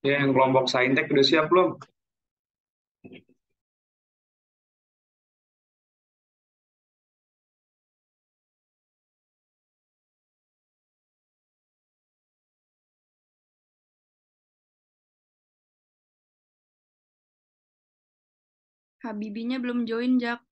Ya, yang kelompok Saintek udah siap belum? Habibinya belum join, Jak.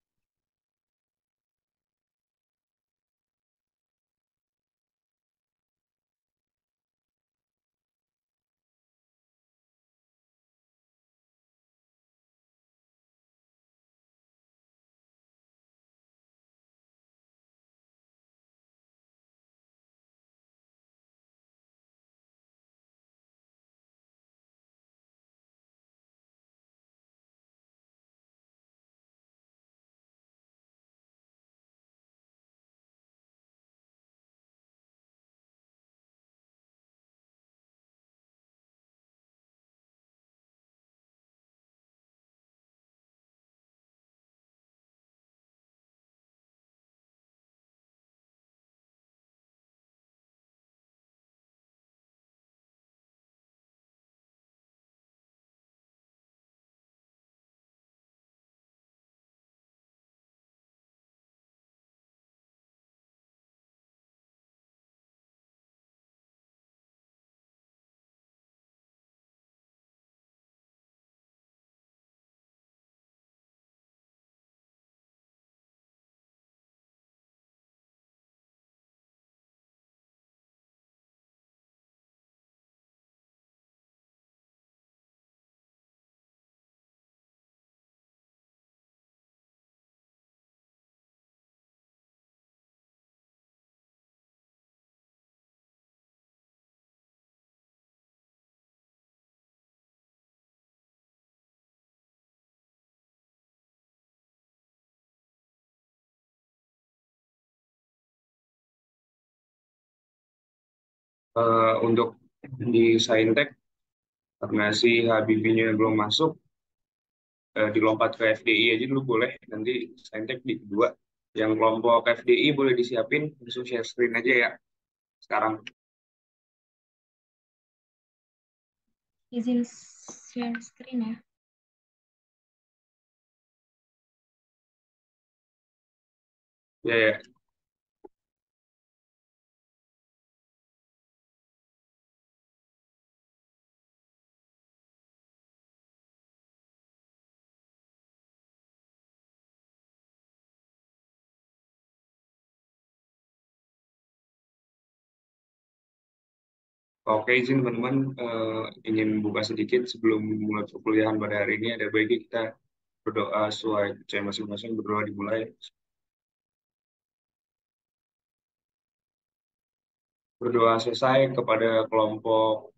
Untuk di Saintek, karena si Habibinya belum masuk, dilompat ke FDI aja dulu boleh. Nanti Saintek di kedua. Yang kelompok FDI boleh disiapin, langsung share screen aja ya sekarang. Izin share screen ya. Ya, ya. Oke, izin teman-teman, ingin buka sedikit sebelum mulai perkuliahan pada hari ini. Ada baiknya kita berdoa sesuai percaya masing-masing, berdoa dimulai. Berdoa selesai kepada kelompok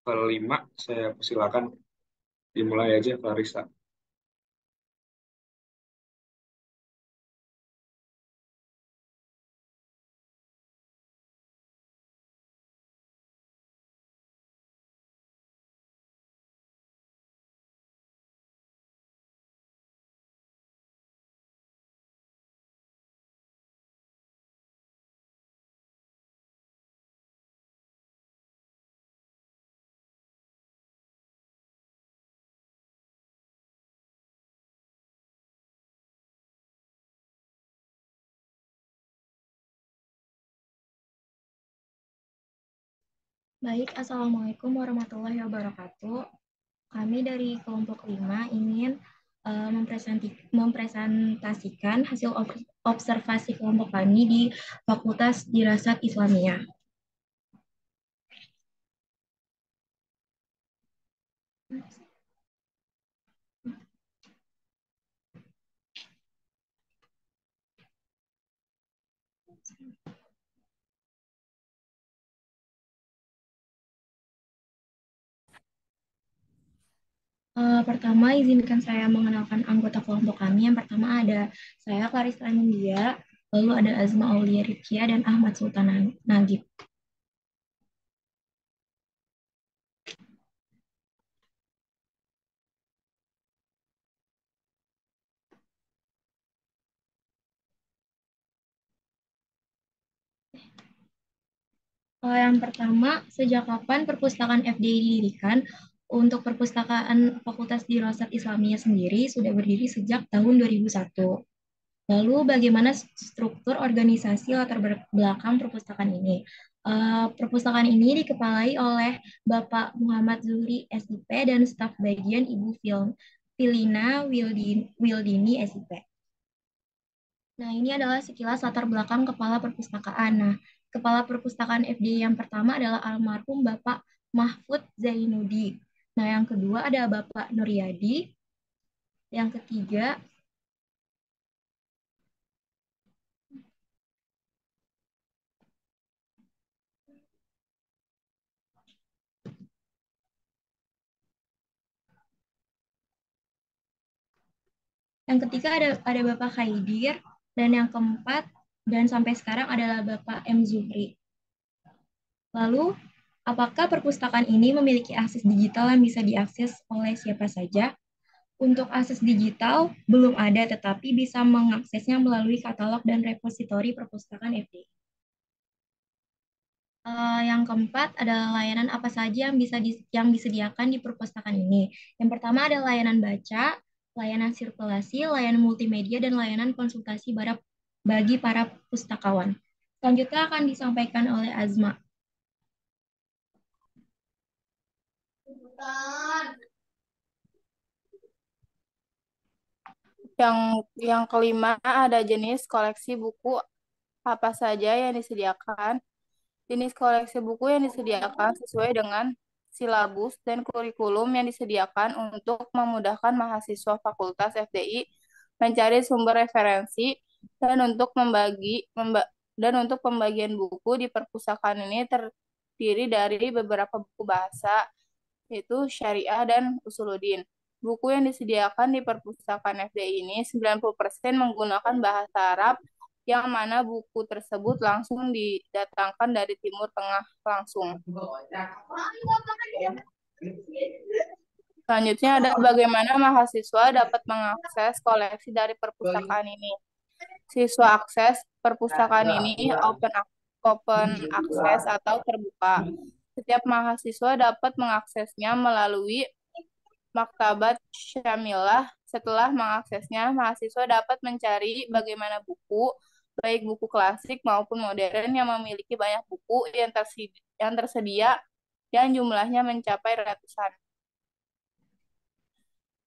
kelima, saya persilakan dimulai aja, Clarissa. Baik, Assalamualaikum warahmatullahi wabarakatuh. Kami dari kelompok 5 ingin mempresentasikan hasil observasi kelompok kami di Fakultas Dirasat Islamiyah. Pertama, izinkan saya mengenalkan anggota kelompok kami. Yang pertama ada saya, Clarissa Anindya, lalu ada Azma Aulia Rikia, dan Ahmad Sultan Nagib. Yang pertama, sejak kapan perpustakaan FDI didirikan? Untuk perpustakaan Fakultas Dirasat Islamiyah sendiri sudah berdiri sejak tahun 2001. Lalu bagaimana struktur organisasi latar belakang perpustakaan ini? Perpustakaan ini dikepalai oleh Bapak Muhammad Zuhri SIP dan staf bagian Ibu Filina Wildini SIP. Nah, ini adalah sekilas latar belakang Kepala Perpustakaan. Nah, Kepala Perpustakaan FDI yang pertama adalah almarhum Bapak Mahfud Zainuddin. Nah, yang kedua ada Bapak Nuryadi. Yang ketiga, ada Bapak Khaidir, dan yang keempat dan sampai sekarang adalah Bapak M. Zuhri. Lalu, apakah perpustakaan ini memiliki akses digital yang bisa diakses oleh siapa saja? Untuk akses digital belum ada, tetapi bisa mengaksesnya melalui katalog dan repositori perpustakaan FDI. Yang keempat adalah layanan apa saja yang disediakan di perpustakaan ini. Yang pertama ada layanan baca, layanan sirkulasi, layanan multimedia, dan layanan konsultasi bagi para pustakawan. Selanjutnya akan disampaikan oleh Azma. Yang kelima ada jenis koleksi buku apa saja yang disediakan. Jenis koleksi buku yang disediakan sesuai dengan silabus dan kurikulum yang disediakan untuk memudahkan mahasiswa Fakultas FDI mencari sumber referensi dan dan untuk pembagian buku di perpustakaan ini terdiri dari beberapa buku bahasa, yaitu Syariah dan Usuluddin. Buku yang disediakan di perpustakaan FDI ini 90% menggunakan bahasa Arab, yang mana buku tersebut langsung didatangkan dari Timur Tengah langsung. Selanjutnya ada bagaimana mahasiswa dapat mengakses koleksi dari perpustakaan ini. Siswa akses perpustakaan ini open access atau terbuka. Setiap mahasiswa dapat mengaksesnya melalui Maktabat Syamilah. Setelah mengaksesnya, mahasiswa dapat mencari bagaimana buku, baik buku klasik maupun modern yang memiliki banyak buku yang tersedia yang jumlahnya mencapai ratusan.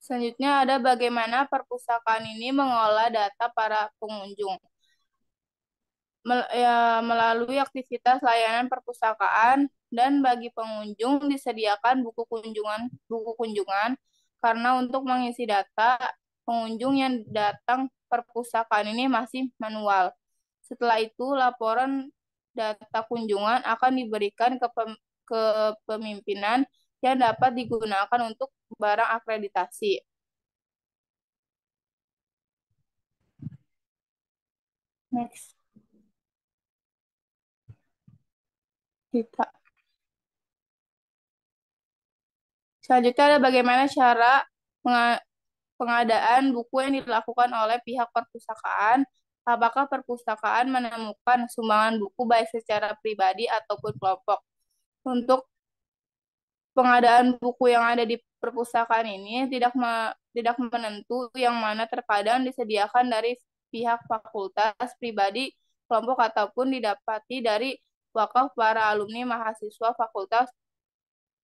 Selanjutnya ada bagaimana perpustakaan ini mengolah data para pengunjung. Melalui aktivitas layanan perpustakaan, dan bagi pengunjung disediakan buku kunjungan karena untuk mengisi data pengunjung yang datang perpustakaan ini masih manual. Setelah itu laporan data kunjungan akan diberikan ke pemimpinan yang dapat digunakan untuk barang akreditasi. Next. Kita. Selanjutnya ada bagaimana cara pengadaan buku yang dilakukan oleh pihak perpustakaan. Apakah perpustakaan menemukan sumbangan buku baik secara pribadi ataupun kelompok? Untuk pengadaan buku yang ada di perpustakaan ini tidak menentu, yang mana terkadang disediakan dari pihak fakultas, pribadi, kelompok, ataupun didapati dari wakaf para alumni mahasiswa Fakultas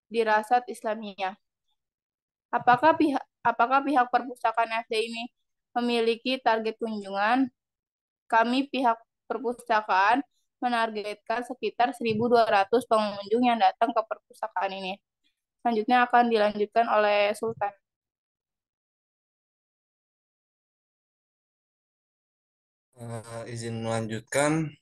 Dirasat Islamiyah. Apakah pihak perpustakaan FD ini memiliki target kunjungan? Kami pihak perpustakaan menargetkan sekitar 1.200 pengunjung yang datang ke perpustakaan ini. Selanjutnya akan dilanjutkan oleh Sultan. Izin melanjutkan.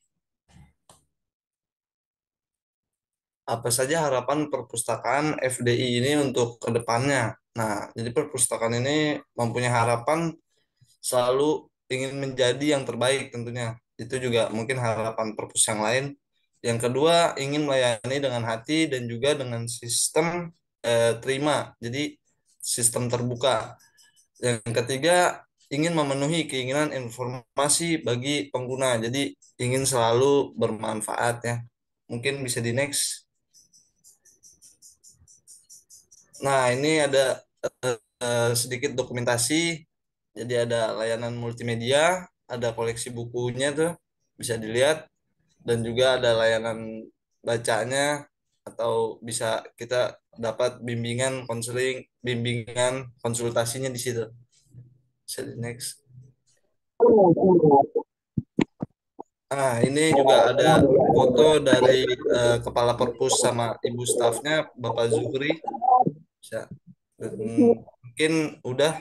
Apa saja harapan perpustakaan FDI ini untuk kedepannya? Nah, jadi perpustakaan ini mempunyai harapan selalu ingin menjadi yang terbaik tentunya. Itu juga mungkin harapan perpus yang lain. Yang kedua, ingin melayani dengan hati dan juga dengan sistem terima. Jadi sistem terbuka. Yang ketiga, ingin memenuhi keinginan informasi bagi pengguna. Jadi ingin selalu bermanfaat ya. Mungkin bisa di next. Nah, ini ada sedikit dokumentasi. Jadi ada layanan multimedia, ada koleksi bukunya tuh bisa dilihat, dan juga ada layanan bacanya atau bisa kita dapat bimbingan konseling, bimbingan konsultasinya di situ. Bisa di next. Nah, ini juga ada foto dari Kepala Perpus sama Ibu stafnya, Bapak Zuhri. Bisa. Dan mungkin udah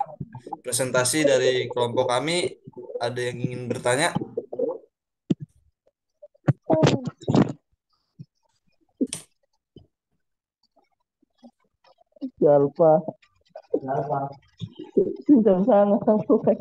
presentasi dari kelompok kami. Ada yang ingin bertanya? Jangan lupa jam sana sampai.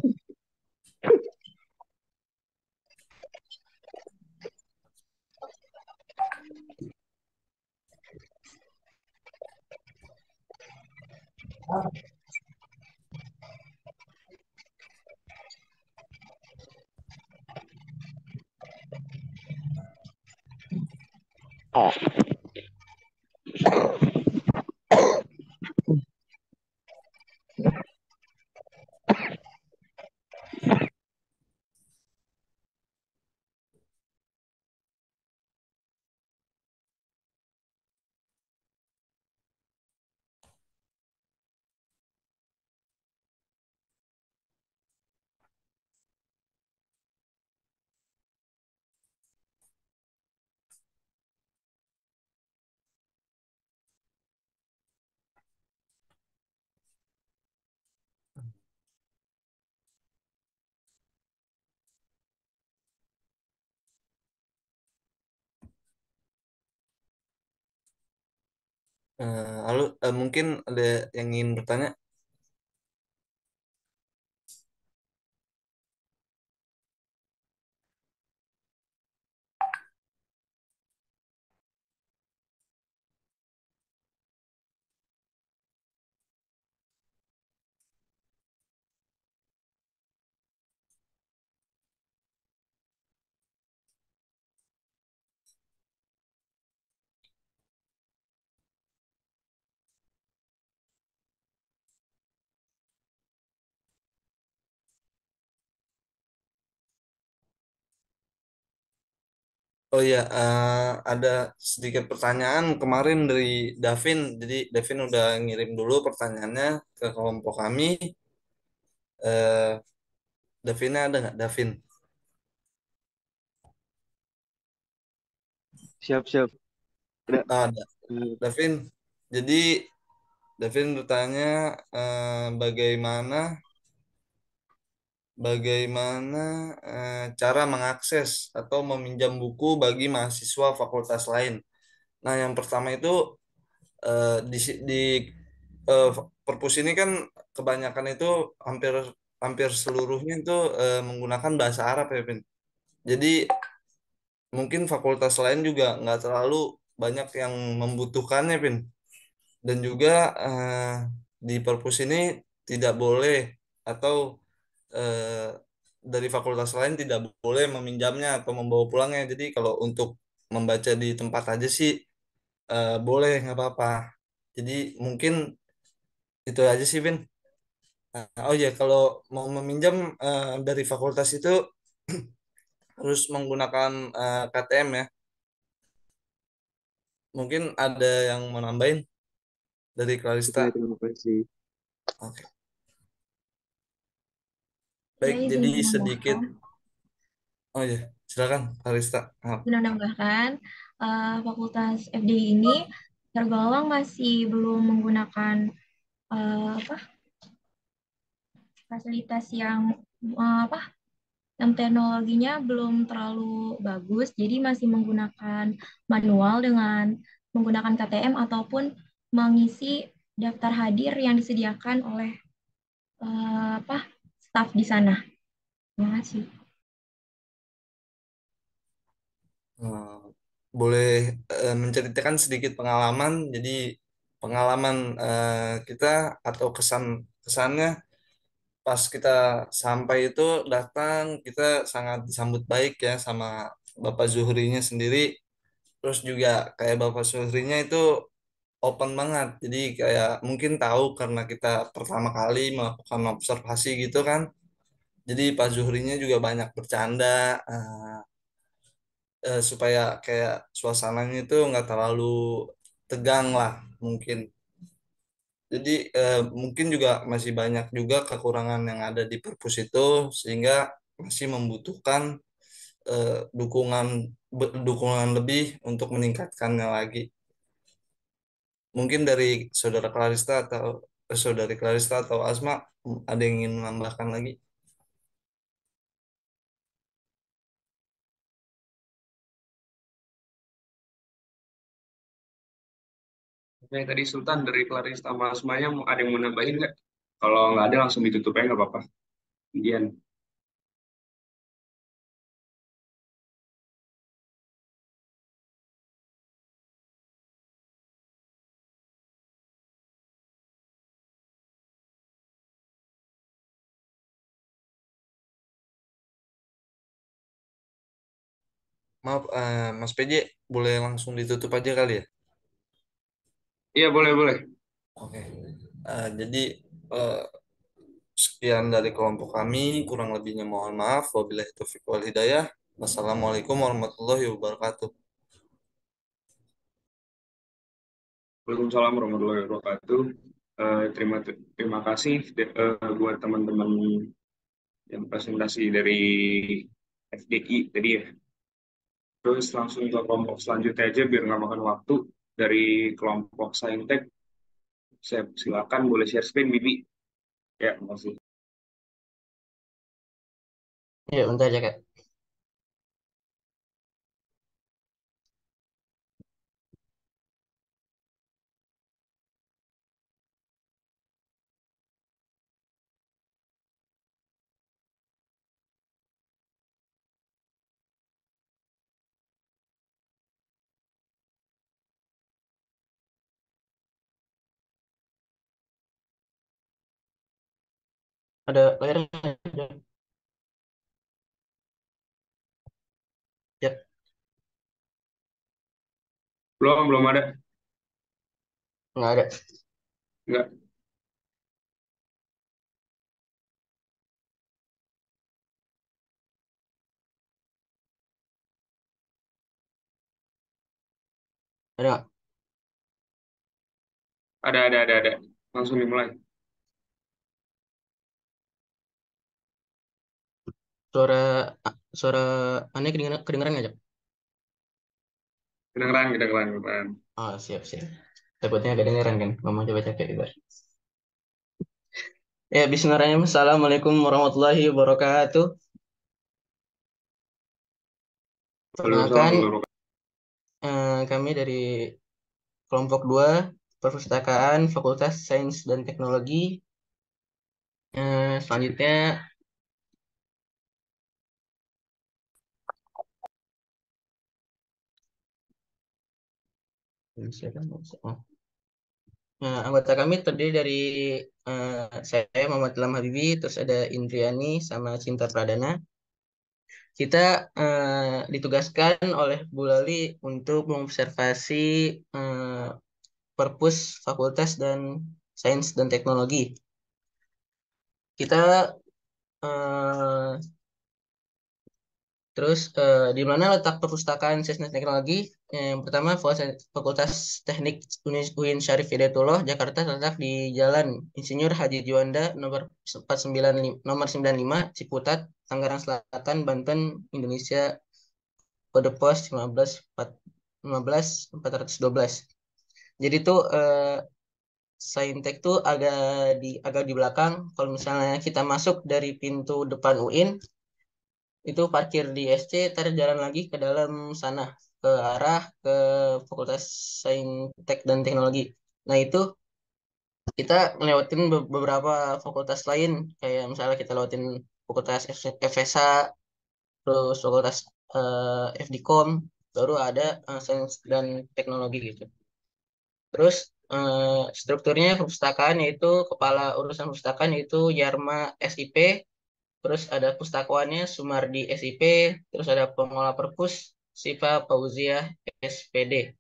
Lalu mungkin ada yang ingin bertanya? Oh ya, ada sedikit pertanyaan kemarin dari Davin. Jadi Davin udah ngirim dulu pertanyaannya ke kelompok kami. Eh, Davinnya ada nggak, Davin? Siap, siap. Ada. Ada. Davin, jadi Davin bertanya bagaimana bagaimana cara mengakses atau meminjam buku bagi mahasiswa fakultas lain. Nah, yang pertama itu di perpus ini kan kebanyakan itu hampir hampir seluruhnya itu menggunakan bahasa Arab ya, Vin. Jadi mungkin fakultas lain juga nggak terlalu banyak yang membutuhkannya, Vin. Dan juga di perpus ini tidak boleh atau eh, dari fakultas lain tidak boleh meminjamnya atau membawa pulangnya. Jadi kalau untuk membaca di tempat aja sih boleh, nggak apa-apa. Jadi mungkin itu aja sih, Vin. Nah, oh ya, kalau mau meminjam dari fakultas itu harus menggunakan KTM ya. Mungkin ada yang mau nambahin dari Oke, Clarista. terima kasih. Oke. Saya Baik, izin jadi sedikit. menambahkan, Oh ya, silakan Clarista. Maaf. Fakultas FDI ini tergolong masih belum menggunakan apa fasilitas apa yang teknologinya belum terlalu bagus, jadi masih menggunakan manual dengan menggunakan KTM ataupun mengisi daftar hadir yang disediakan oleh apa staf di sana. Terima kasih. Eh, Boleh menceritakan sedikit pengalaman. Jadi pengalaman kita atau kesannya pas kita sampai itu datang kita sangat disambut baik ya sama Bapak Zuhrinya sendiri. Terus juga kayak Bapak Zuhrinya itu open banget. Jadi kayak mungkin tahu karena kita pertama kali melakukan observasi gitu kan. Jadi Pak Zuhrinya juga banyak bercanda supaya kayak suasananya itu nggak terlalu tegang lah mungkin. Jadi mungkin juga masih banyak juga kekurangan yang ada di perpus itu sehingga masih membutuhkan dukungan lebih untuk meningkatkannya lagi. Mungkin dari saudari Clarista atau Asma ada yang ingin menambahkan lagi? Oke, tadi Sultan dari Claris sama Asmanya ada yang mau nambahin nggak? Kalau nggak ada langsung ditutup aja nggak apa-apa. Kemudian, Maaf, Mas PJ, boleh langsung ditutup aja kali ya? iya boleh boleh. Oke. Jadi eh, sekian dari kelompok kami, kurang lebihnya mohon maaf. Wabillahi taufiq wal hidayah. Wassalamualaikum warahmatullahi wabarakatuh. Waalaikumsalam warahmatullahi wabarakatuh. Terima kasih buat teman-teman yang presentasi dari FDI tadi ya. Terus langsung ke kelompok selanjutnya aja biar nggak makan waktu. Dari kelompok Saintek, saya silakan boleh share screen, Bibi. Ya, makasih. Ya, bentar ya, Kak. Ada layarnya. Ya, Belum ada. nggak ada. Nggak. Ada nggak? Ada. Langsung dimulai. Suara suara aneh kedengeran nggak, Jak? Kedengeran. Oh, siap. Takutnya nggak kedengeran kan? Mama coba cek ya, Ibar. Ya, bismillahirrahmanirrahim. Assalamualaikum warahmatullahi wabarakatuh. Waalaikumsalam Perkenalkan, warahmatullahi wabarakatuh. kami dari kelompok 2 Perpustakaan Fakultas Sains dan Teknologi. Selanjutnya, oh. Anggota kami terdiri dari saya Muhammad Ilham Habibi, terus ada Indriani sama Cinta Pradana. Kita ditugaskan oleh Bu Lali untuk mengobservasi eh, Perpus Fakultas dan Sains dan Teknologi. Kita eh, terus di mana letak perpustakaan Sains dan Teknologi? Yang pertama Fakultas Teknik UIN Syarif Hidayatullah Jakarta terletak di Jalan Insinyur Haji Juanda nomor 95 Ciputat, Tangerang Selatan, Banten, Indonesia, kode pos 15412. Jadi tuh Saintek tuh agak di belakang. Kalau misalnya kita masuk dari pintu depan UIN, itu parkir di SC, ntar jalan lagi ke dalam sana, ke arah ke Fakultas Saintek dan Teknologi. Nah, itu kita ngelewatin beberapa fakultas lain, kayak misalnya kita lewatin Fakultas FSA, terus Fakultas FDKOM, baru ada Sains dan Teknologi gitu. Terus strukturnya perpustakaan yaitu kepala urusan perpustakaan yaitu Yarma SIP, terus ada pustakawannya Sumardi SIP, terus ada pengelola perpus Siva Pauziah SPD.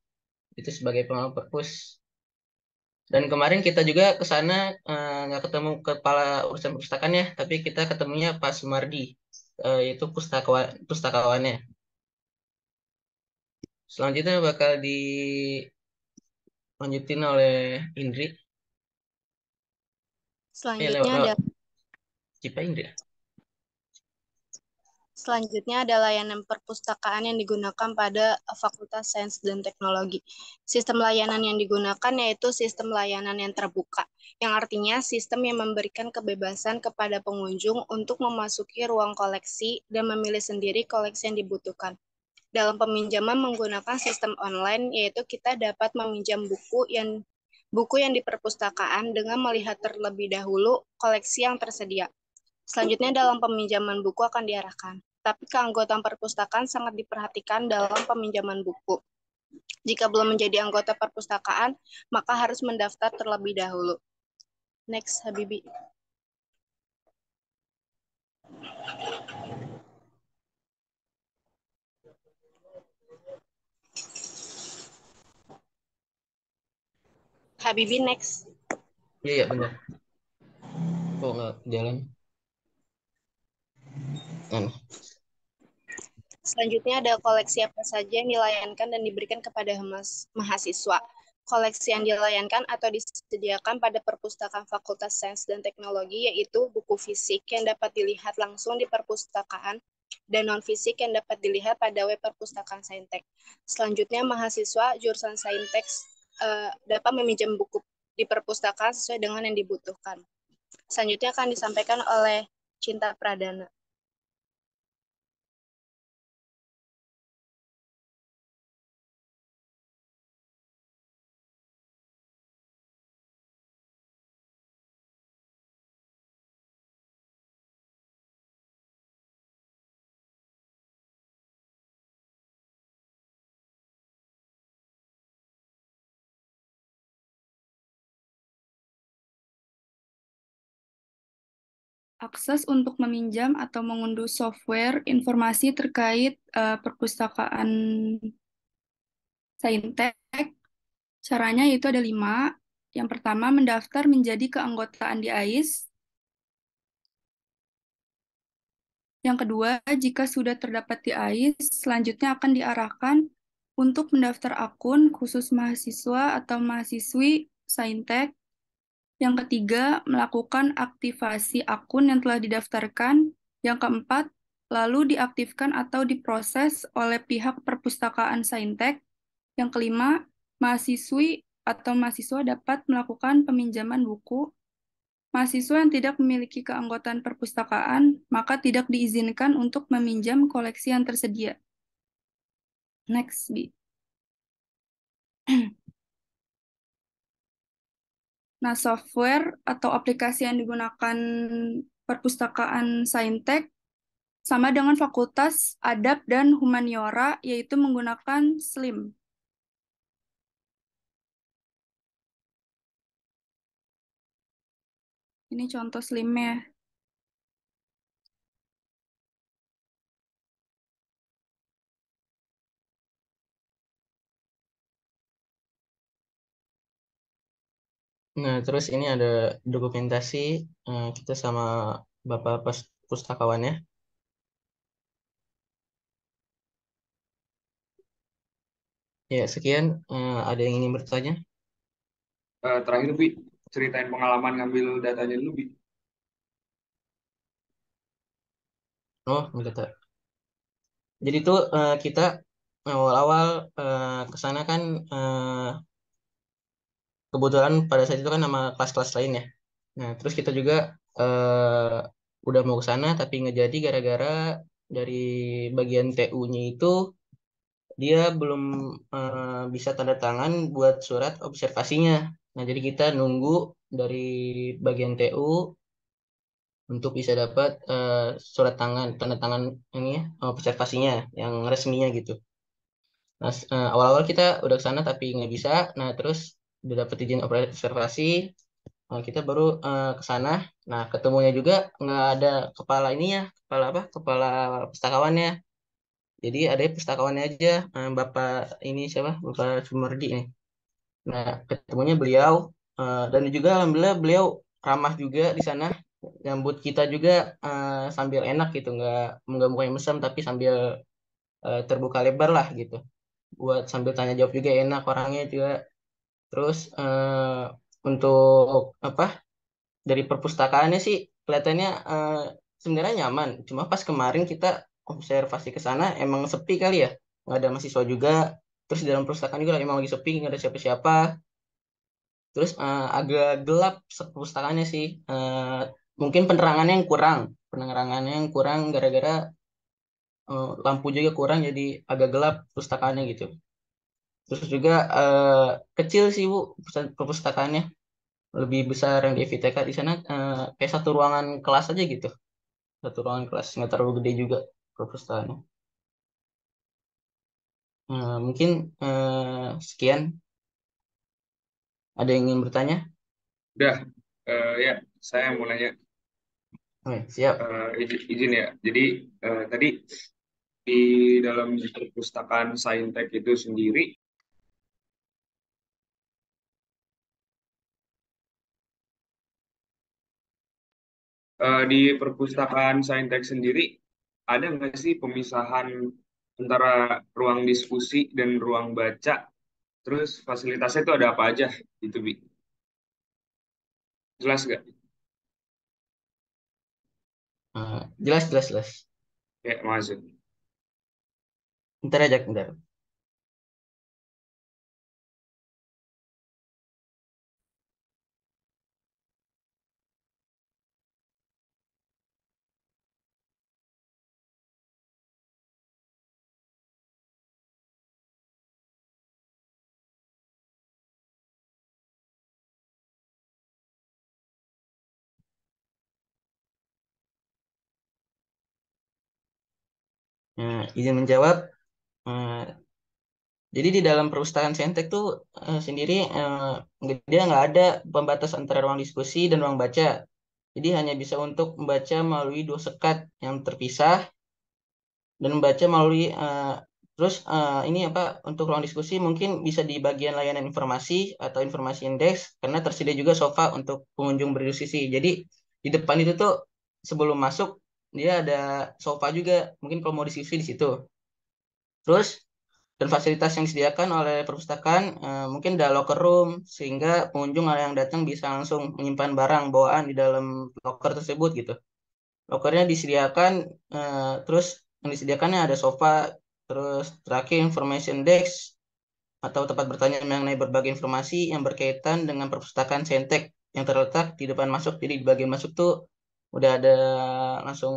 Itu sebagai pengelola perpus. Dan kemarin kita juga ke sana nggak ketemu kepala urusan perpustakaannya, tapi kita ketemunya Pak Sumardi, yaitu pustakawannya. Selanjutnya bakal dilanjutin oleh Indri. Selanjutnya Lewat ada Cipa Indri. Selanjutnya ada layanan perpustakaan yang digunakan pada Fakultas Sains dan Teknologi. Sistem layanan yang digunakan yaitu sistem layanan yang terbuka, yang artinya sistem yang memberikan kebebasan kepada pengunjung untuk memasuki ruang koleksi dan memilih sendiri koleksi yang dibutuhkan. Dalam peminjaman menggunakan sistem online, yaitu kita dapat meminjam buku yang di perpustakaan dengan melihat terlebih dahulu koleksi yang tersedia. Selanjutnya dalam peminjaman buku akan diarahkan. Tapi keanggotaan perpustakaan sangat diperhatikan dalam peminjaman buku. Jika belum menjadi anggota perpustakaan, maka harus mendaftar terlebih dahulu. Next, Habibi. Habibi, next. Iya, benar. Kok nggak jalan? Selanjutnya ada koleksi apa saja yang dilayankan dan diberikan kepada mahasiswa. Koleksi yang dilayankan atau disediakan pada perpustakaan Fakultas Sains dan Teknologi yaitu buku fisik yang dapat dilihat langsung di perpustakaan dan non-fisik yang dapat dilihat pada web perpustakaan Saintek. Selanjutnya mahasiswa jurusan Saintek dapat meminjam buku di perpustakaan sesuai dengan yang dibutuhkan. Selanjutnya akan disampaikan oleh Cinta Pradana. Akses untuk meminjam atau mengunduh software informasi terkait perpustakaan Saintek. Caranya yaitu ada 5. Yang pertama, mendaftar menjadi keanggotaan di AIS. Yang kedua, jika sudah terdapat di AIS, selanjutnya akan diarahkan untuk mendaftar akun khusus mahasiswa atau mahasiswi Saintek. Yang ketiga, melakukan aktivasi akun yang telah didaftarkan. Yang keempat, lalu diaktifkan atau diproses oleh pihak perpustakaan Saintek. Yang kelima, mahasiswi atau mahasiswa dapat melakukan peminjaman buku. Mahasiswa yang tidak memiliki keanggotaan perpustakaan, maka tidak diizinkan untuk meminjam koleksi yang tersedia. Next, Bi. Nah, software atau aplikasi yang digunakan perpustakaan Saintek sama dengan Fakultas Adab dan Humaniora, yaitu menggunakan SLIM. Ini contoh SLIM-nya. Nah, terus ini ada dokumentasi kita sama Bapak pustakawannya. Ya, sekian. Ada yang ingin bertanya? Terakhir, Bi, ceritain pengalaman ngambil datanya dulu, Bi. Oh, data. Jadi tuh kita awal-awal ke sana kan kebetulan pada saat itu kan nama kelas-kelas lain ya. Nah, terus kita juga udah mau ke sana tapi nggak jadi gara-gara dari bagian TU-nya itu dia belum bisa tanda tangan buat surat observasinya. Nah, jadi kita nunggu dari bagian TU untuk bisa dapat surat tanda tangan ini ya, observasinya yang resminya gitu. Nah, awal-awal kita udah ke sana tapi nggak bisa. Nah, terus udah dapet izin observasi, kita baru ke sana. Nah, ketemunya juga nggak ada kepala ini ya, kepala apa? Kepala pustakawannya. Jadi ada pustakawannya aja, Bapak ini siapa? Bapak Sumardi nih. Nah, ketemunya beliau. Dan juga alhamdulillah beliau ramah juga di sana, nyambut kita juga sambil enak gitu, nggak mukanya mesem tapi sambil terbuka lebar lah gitu, buat sambil tanya jawab juga enak orangnya juga. Terus untuk apa, dari perpustakaannya sih kelihatannya sebenarnya nyaman. Cuma pas kemarin kita observasi ke sana emang sepi kali ya, nggak ada mahasiswa juga. Terus di dalam perpustakaan juga emang lagi sepi, nggak ada siapa-siapa. Terus agak gelap perpustakaannya sih. Mungkin penerangannya yang kurang gara-gara lampu juga kurang, jadi agak gelap perpustakaannya gitu. Terus juga kecil sih Bu perpustakaannya, lebih besar yang di FITK di sana, kayak satu ruangan kelas aja gitu. Satu ruangan kelas, nggak terlalu gede juga perpustakaannya. Mungkin sekian. Ada yang ingin bertanya? Udah, ya saya mau nanya, Oke, siap. izin ya. Jadi tadi di dalam perpustakaan Saintek itu sendiri, di perpustakaan Saintek sendiri ada nggak sih pemisahan antara ruang diskusi dan ruang baca? Terus fasilitasnya itu ada apa aja gitu, Bi? Jelas nggak? Jelas, jelas, jelas. Ya, masuk. Ntar aja, ntar. Izin menjawab. Eh, jadi di dalam perpustakaan Saintek tuh sendiri dia nggak ada pembatas antara ruang diskusi dan ruang baca. Jadi hanya bisa untuk membaca melalui dua sekat yang terpisah dan membaca melalui terus ini apa, untuk ruang diskusi mungkin bisa di bagian layanan informasi atau informasi indeks karena tersedia juga sofa untuk pengunjung berdiskusi. Jadi di depan itu tuh sebelum masuk dia ada sofa juga, mungkin kalau mau diskusi di situ. Terus dan fasilitas yang disediakan oleh perpustakaan mungkin ada locker room sehingga pengunjung yang datang bisa langsung menyimpan barang bawaan di dalam locker tersebut gitu. Lokernya disediakan, terus yang disediakannya ada sofa, terus terakhir information desk atau tempat bertanya mengenai berbagai informasi yang berkaitan dengan perpustakaan Saintek yang terletak di depan masuk. Jadi di bagian masuk tuh udah ada langsung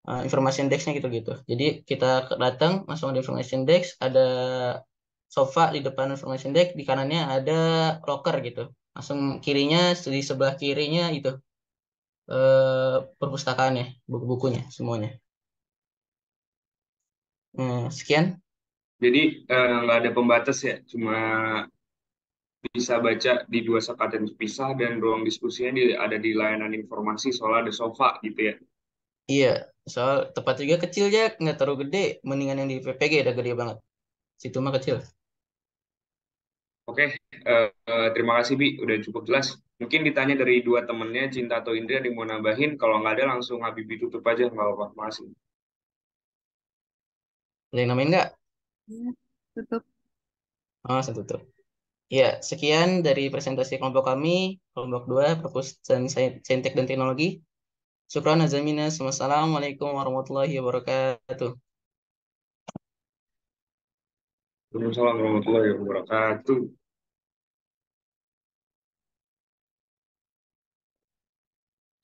information desk-nya gitu-gitu. Jadi kita datang langsung ada information desk, ada sofa di depan information desk, di kanannya ada locker gitu. Langsung kirinya, di sebelah kirinya itu perpustakaannya, buku-bukunya semuanya. Sekian. Jadi nggak ada pembatas ya, cuma bisa baca di dua sekat yang terpisah dan ruang diskusinya ada di layanan informasi soalnya ada sofa gitu ya. Iya, soal tempat juga kecil ya, nggak terlalu gede. Mendingan yang di PPG udah gede banget. Situ mah kecil. Oke, terima kasih Bi, udah cukup jelas. Mungkin ditanya dari dua temennya, Cinta atau Indra, yang mau nambahin. Kalau nggak ada, langsung Habibie tutup aja, nggak apa-apa. Makasih. Ada yang namain nggak? Ya, tutup. Oh, saya tutup. Ya, sekian dari presentasi kelompok kami, kelompok 2, perpustakaan Saintek dan Teknologi. Syukran azamina. Wassalamualaikum warahmatullahi wabarakatuh. Waalaikumsalam warahmatullahi wabarakatuh.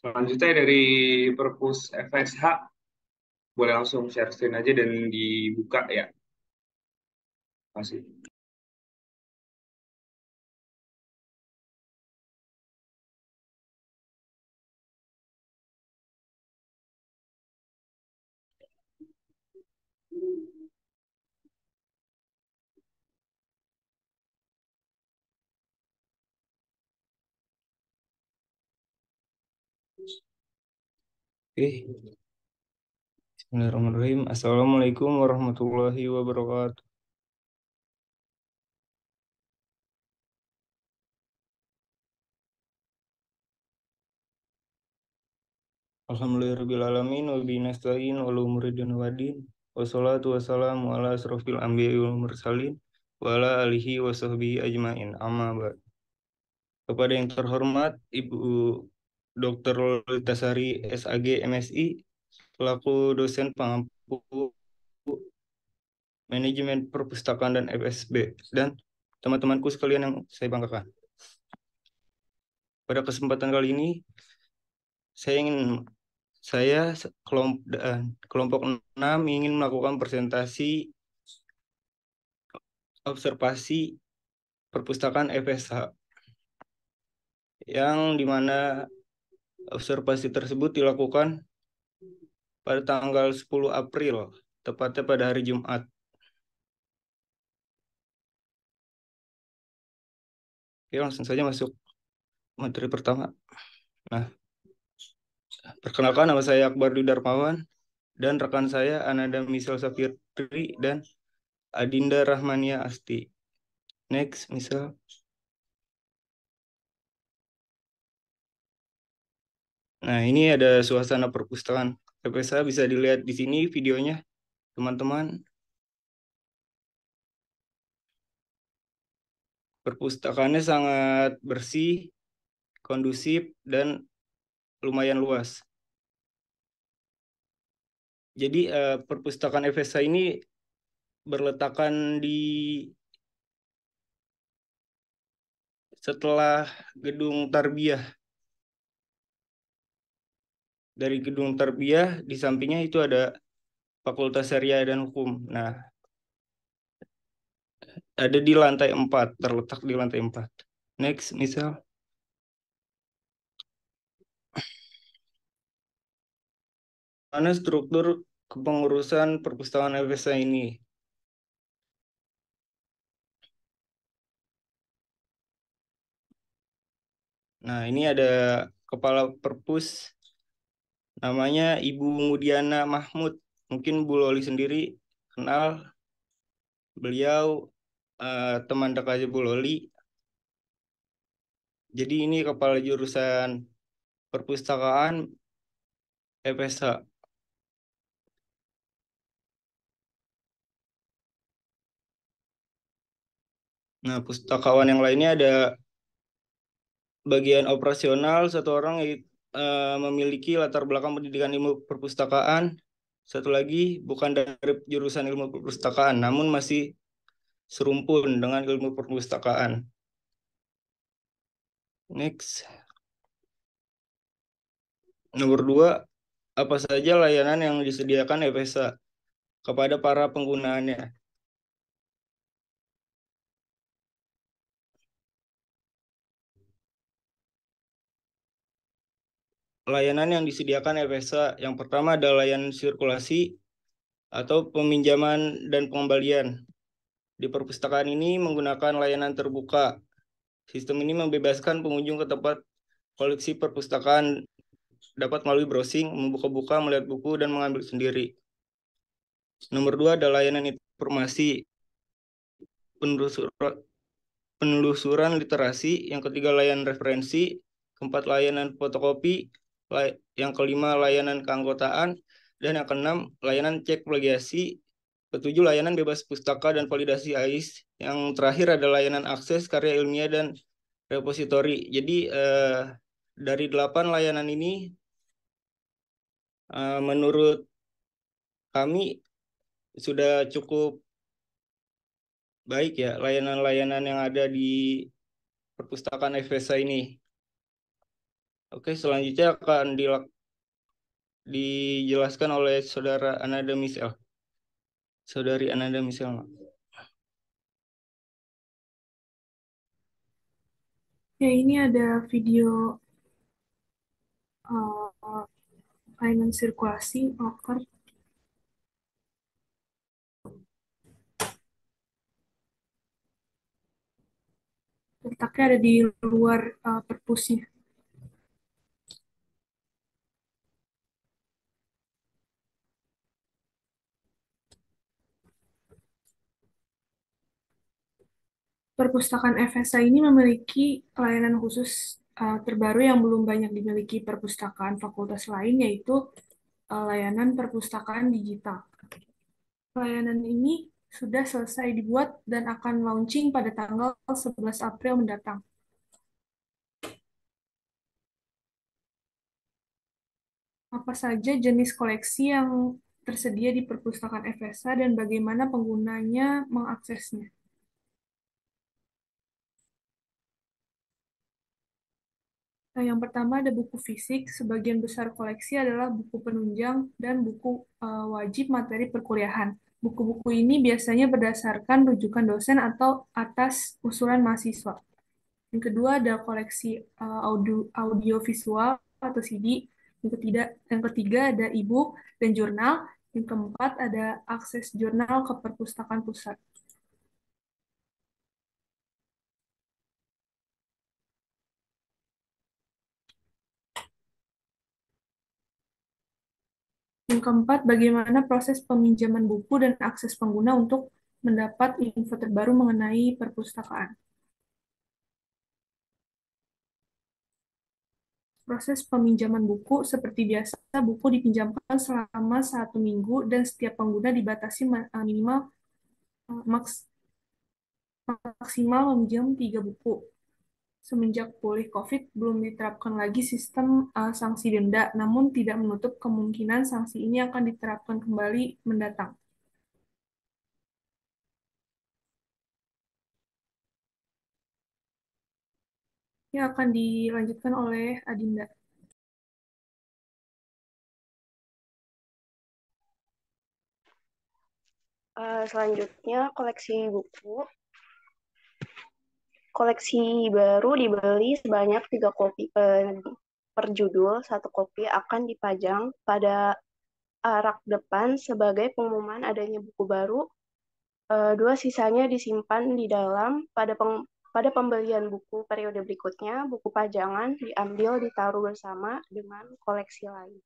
Selanjutnya dari Perpus FSH, boleh langsung share screen aja dan dibuka ya. Makasih. Oke, Bismillahirrahmanirrahim. Assalamualaikum warahmatullahi wabarakatuh. Alhamdulillahirrabbilalamin. Wa bihi nasta'in wa ala umuri dunya waddin. Wassalatu wassalamu ala asrofil anbiya'i wal mursalin wa ala alihi wa sahbihi ajmain. Amma ba'd. Kepada yang terhormat Ibu Dr. Lolitasari SAG MSI selaku dosen pengampu Manajemen Perpustakaan dan FSB dan teman-temanku sekalian yang saya banggakan. Pada kesempatan kali ini saya kelompok 6 ingin melakukan presentasi observasi perpustakaan FSH yang dimana observasi tersebut dilakukan pada tanggal 10 April, tepatnya pada hari Jumat. Oke, langsung saja masuk materi pertama. Nah, perkenalkan, nama saya Akbar Dwi Darmawan dan rekan saya Ananda Misal Safitri dan Adinda Rahmania Asti. Next, Misal. Nah, ini ada suasana perpustakaan FSH, bisa dilihat di sini videonya, teman-teman. Perpustakaannya sangat bersih, kondusif, dan lumayan luas. Jadi perpustakaan FSH ini berletakan di setelah gedung Tarbiyah. Dari gedung Tarbiyah di sampingnya itu ada Fakultas Syariah dan Hukum. Nah, ada di lantai 4, terletak di lantai 4. Next, misal. Mana struktur kepengurusan perpustakaan FSH ini? Nah, ini ada kepala perpus, namanya Ibu Mudiana Mahmud. Mungkin Bu Loli sendiri kenal. Beliau teman dekat Bu Loli. Jadi ini kepala jurusan perpustakaan FSH. Nah, pustakawan yang lainnya ada bagian operasional, satu orang memiliki latar belakang pendidikan ilmu perpustakaan. Satu lagi bukan dari jurusan ilmu perpustakaan, namun masih serumpun dengan ilmu perpustakaan. Next. Nomor 2, apa saja layanan yang disediakan FSH kepada para penggunaannya? Layanan yang disediakan FSH yang pertama adalah layanan sirkulasi atau peminjaman dan pengembalian. Di perpustakaan ini menggunakan layanan terbuka. Sistem ini membebaskan pengunjung ke tempat koleksi perpustakaan dapat melalui browsing, membuka-buka, melihat buku, dan mengambil sendiri. Nomor 2 adalah layanan informasi penelusuran literasi. Yang ketiga layanan referensi. Keempat layanan fotokopi. Yang kelima layanan keanggotaan. Dan yang keenam layanan cek plagiasi. Ketujuh layanan bebas pustaka dan validasi AIS. Yang terakhir adalah layanan akses karya ilmiah dan repositori. Jadi dari 8 layanan ini menurut kami sudah cukup baik ya layanan-layanan yang ada di perpustakaan FSH ini. Oke, selanjutnya akan dijelaskan oleh Saudara Ananda Misel. Saudari Ananda Misel. Ya, ini ada video uh, layanan sirkulasi locker. Letaknya ada di luar perpusnya. Perpustakaan FSH ini memiliki layanan khusus terbaru yang belum banyak dimiliki perpustakaan fakultas lain, yaitu layanan perpustakaan digital. Layanan ini sudah selesai dibuat dan akan launching pada tanggal 11 April mendatang. Apa saja jenis koleksi yang tersedia di perpustakaan FSA dan bagaimana penggunanya mengaksesnya? Nah, yang pertama ada buku fisik. Sebagian besar koleksi adalah buku penunjang dan buku wajib materi perkuliahan. Buku-buku ini biasanya berdasarkan rujukan dosen atau atas usulan mahasiswa. Yang kedua ada koleksi audiovisual atau CD. Yang ketiga ada e-book dan jurnal. Yang keempat ada akses jurnal ke perpustakaan pusat. Yang keempat, bagaimana proses peminjaman buku dan akses pengguna untuk mendapat info terbaru mengenai perpustakaan. Proses peminjaman buku seperti biasa, buku dipinjamkan selama 1 minggu dan setiap pengguna dibatasi minimal maksimal meminjam 3 buku. Semenjak pulih COVID, belum diterapkan lagi sistem sanksi denda, namun tidak menutup kemungkinan sanksi ini akan diterapkan kembali mendatang. Yang akan dilanjutkan oleh Adinda. Selanjutnya koleksi buku. Koleksi baru dibeli sebanyak 3 kopi per judul. 1 kopi akan dipajang pada rak depan sebagai pengumuman adanya buku baru. 2 sisanya disimpan di dalam. Pada pembelian buku periode berikutnya, buku pajangan diambil ditaruh bersama dengan koleksi lain.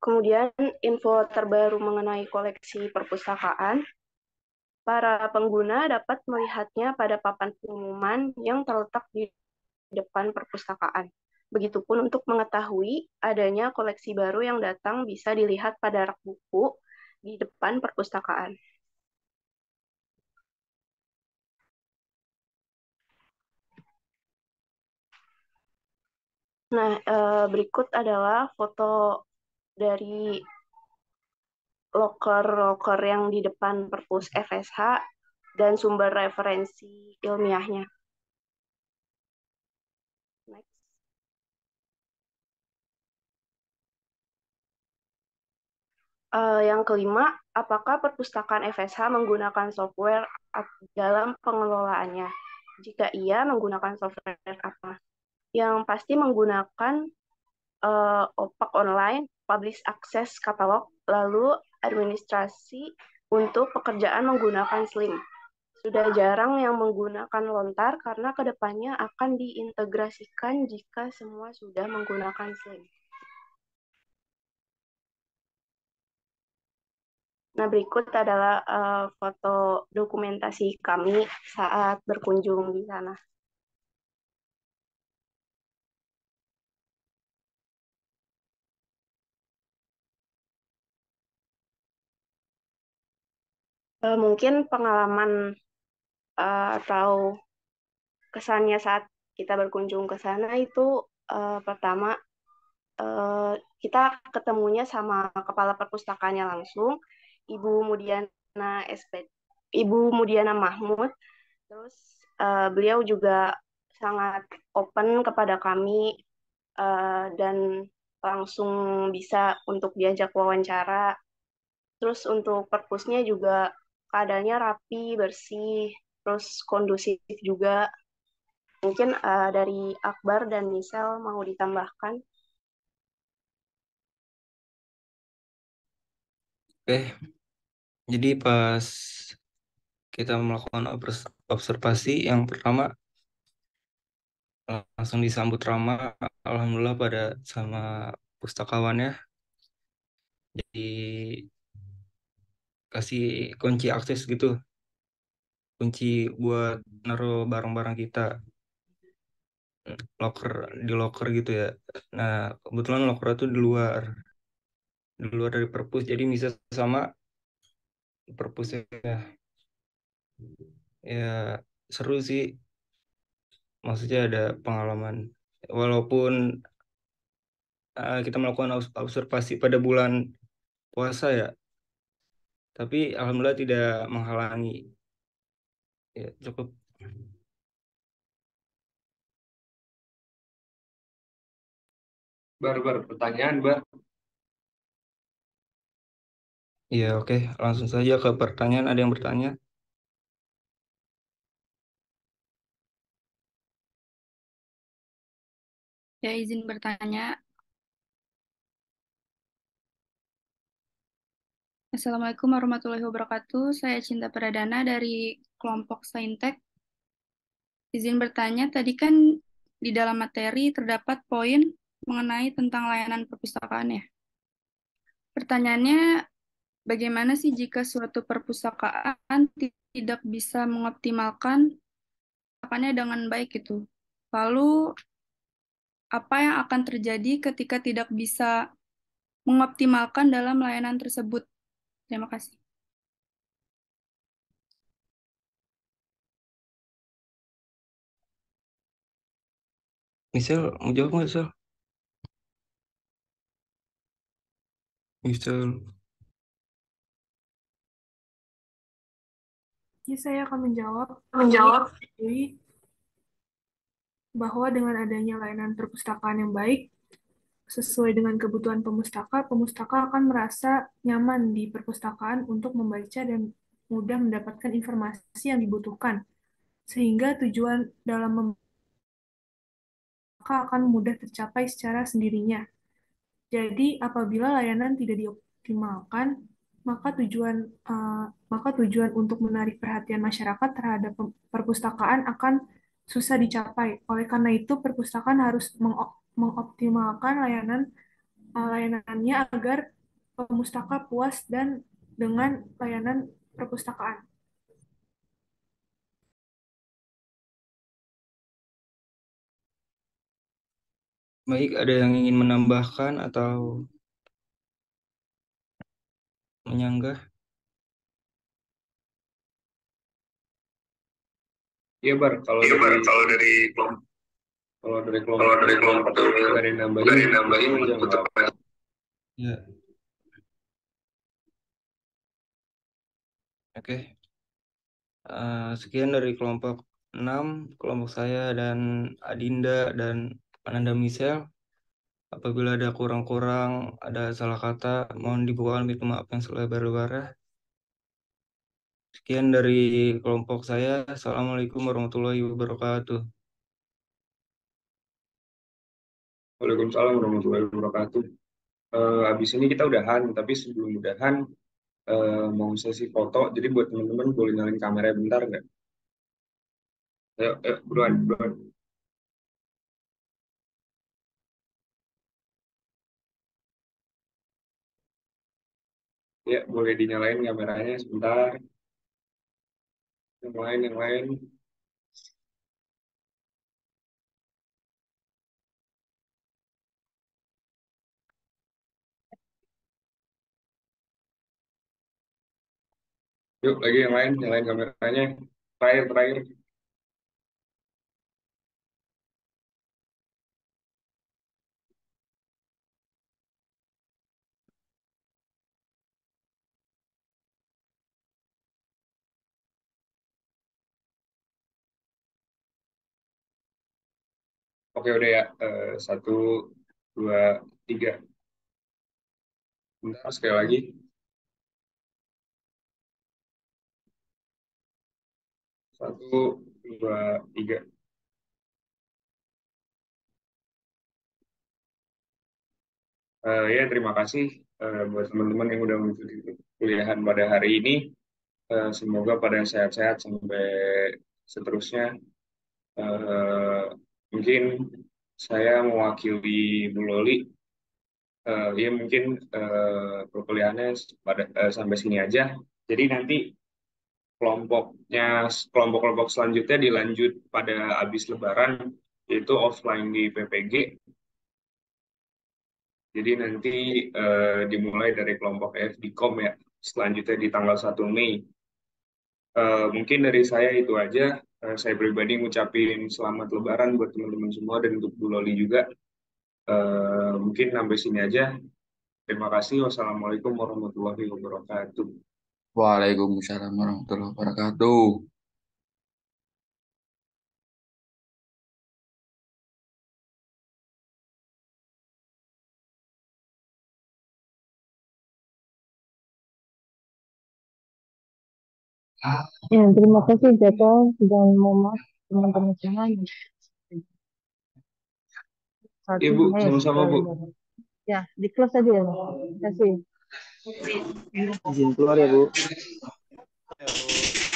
Kemudian info terbaru mengenai koleksi perpustakaan. Para pengguna dapat melihatnya pada papan pengumuman yang terletak di depan perpustakaan. Begitupun untuk mengetahui adanya koleksi baru yang datang bisa dilihat pada rak buku di depan perpustakaan. Nah, berikut adalah foto dari loker-loker yang di depan perpus FSH dan sumber referensi ilmiahnya. Next. Yang kelima, apakah perpustakaan FSH menggunakan software dalam pengelolaannya? Jika iya, menggunakan software apa? Yang pasti menggunakan OPAC Online, Publish Access Catalog, lalu administrasi untuk pekerjaan menggunakan Slim. Sudah jarang yang menggunakan Lontar karena kedepannya akan diintegrasikan jika semua sudah menggunakan Slim. Nah, berikut adalah foto dokumentasi kami saat berkunjung di sana. Mungkin pengalaman atau kesannya saat kita berkunjung ke sana itu pertama kita ketemunya sama kepala perpustakaannya langsung, Ibu Mudiana Mahmud. Terus beliau juga sangat open kepada kami dan langsung bisa untuk diajak wawancara. Terus untuk perpusnya juga keadaannya rapi, bersih, terus kondusif juga. Mungkin dari Akbar dan Misal mau ditambahkan. Oke, jadi pas kita melakukan observasi, yang pertama langsung disambut ramah, alhamdulillah sama pustakawannya. Jadi kasih kunci akses gitu, kunci buat naruh barang-barang kita, locker di locker gitu ya. Nah, kebetulan locker itu di luar dari perpus, jadi bisa sama perpusnya. Ya seru sih, maksudnya ada pengalaman. Walaupun kita melakukan observasi pada bulan puasa ya, tapi alhamdulillah tidak menghalangi. Ya cukup. Pertanyaan, Bar. Ya oke, langsung saja ke pertanyaan. Ada yang bertanya? Ya, izin bertanya. Assalamualaikum warahmatullahi wabarakatuh. Saya Cinta Pradana dari kelompok Saintek. Izin bertanya, tadi kan di dalam materi terdapat poin mengenai tentang layanan perpustakaan ya. Pertanyaannya, bagaimana sih jika suatu perpustakaan tidak bisa mengoptimalkan perpustakaannya dengan baik itu? Lalu, apa yang akan terjadi ketika tidak bisa mengoptimalkan dalam layanan tersebut? Terima kasih. Misal, mau jawab nggak, Misal? Misal, Jadi saya akan menjawab bahwa dengan adanya layanan perpustakaan yang baik, sesuai dengan kebutuhan pemustaka, pemustaka akan merasa nyaman di perpustakaan untuk membaca dan mudah mendapatkan informasi yang dibutuhkan, sehingga tujuan dalam membaca akan mudah tercapai secara sendirinya. Jadi, apabila layanan tidak dioptimalkan, maka tujuan untuk menarik perhatian masyarakat terhadap perpustakaan akan susah dicapai. Oleh karena itu, perpustakaan harus mengoptimalkan layanannya agar pemustaka puas dan dengan layanan perpustakaan. baik, ada yang ingin menambahkan atau menyanggah? Iya, Bar. Kalau dari kelompok itu nggak ada yang nambahin, itu aja nggak apa. Ya, oke. Sekian dari kelompok 6, kelompok saya dan Adinda dan Ananda Misel. Apabila ada kurang-kurang, ada salah kata, mohon dibukakan pintu maaf yang selebar-lebarnya. Sekian dari kelompok saya. Assalamualaikum warahmatullahi wabarakatuh. Waalaikumsalam warahmatullahi wabarakatuh. Habis ini kita udahan, tapi sebelum udahan mau sesi foto. Jadi buat teman-teman boleh nyalain kamera bentar nggak? Ayo, ayo, buruan, buruan. Ya, boleh dinyalain kameranya sebentar. Yang lain. Yuk, lagi yang lain, nyalain kameranya. Terakhir. Oke, udah ya. 1, 2, 3. Bentar, sekali lagi. 1, 2, 3. Ya, terima kasih buat teman-teman yang udah mengikuti kuliahan pada hari ini. Semoga pada sehat-sehat sampai seterusnya. Eh, Mungkin saya mewakili Bu Loli Ya mungkin perkuliahannya sampai sini aja. Jadi nanti kelompoknya kelompok-kelompok selanjutnya dilanjut pada habis Lebaran, yaitu offline di PPG. Jadi nanti dimulai dari kelompok FDCOM ya, selanjutnya di tanggal 1 Mei. Mungkin dari saya itu aja. Saya pribadi ngucapin selamat Lebaran buat teman-teman semua dan untuk Bu Loli juga. Mungkin sampai sini aja. Terima kasih. Wassalamualaikum warahmatullahi wabarakatuh. Waalaikumsalam warahmatullahi wabarakatuh. Ya, terima kasih Jaka dan Mama, teman-teman semua. Iya Bu, sama-sama Bu. Ya, di close aja ya. Terima kasih. Izin keluar ya, Bu. Ya, Bu.